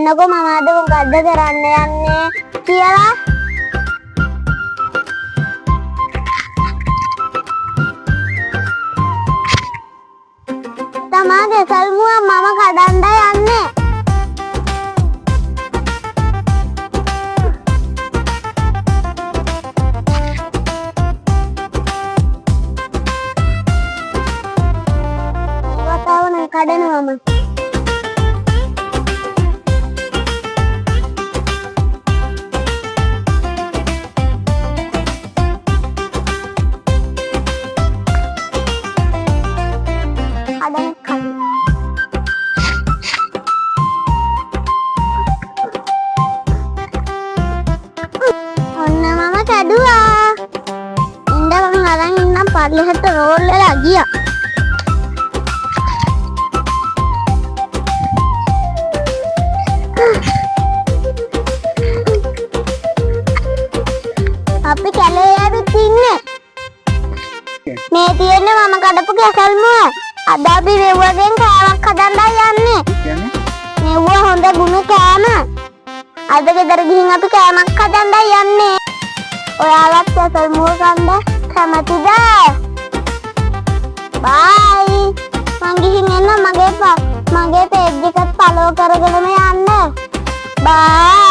බලන්නකෝ මම අද මොකද්ද කරන්න යන්නේ කියලා. තමාගේ සල්මුව මම කඩන්න යන්නේ. වතාවන කඩනවම. පල්ලෙහාට රෝල් වෙලා ගියා. අපි කැලේ ඇවිත් ඉන්නේ. මේ තියෙන්නේ මම කඩපු කැසල්මුව. අද අපි මෙව්වගෙන් කෑමක් හදන්නයි යන්නේ. මෙව්ව හොඳ ගුණ කෑම. අද ගෙදර ගිහින් අපි කෑමක් හදන්නයි යන්නේ. ඔයාලත් කැසල්මුව කන්න කැමතිද? බයි. මං ගිහින් එන්න මගේ පේජ් එකත් ෆලෝ කරගෙනම යන්න. බයි.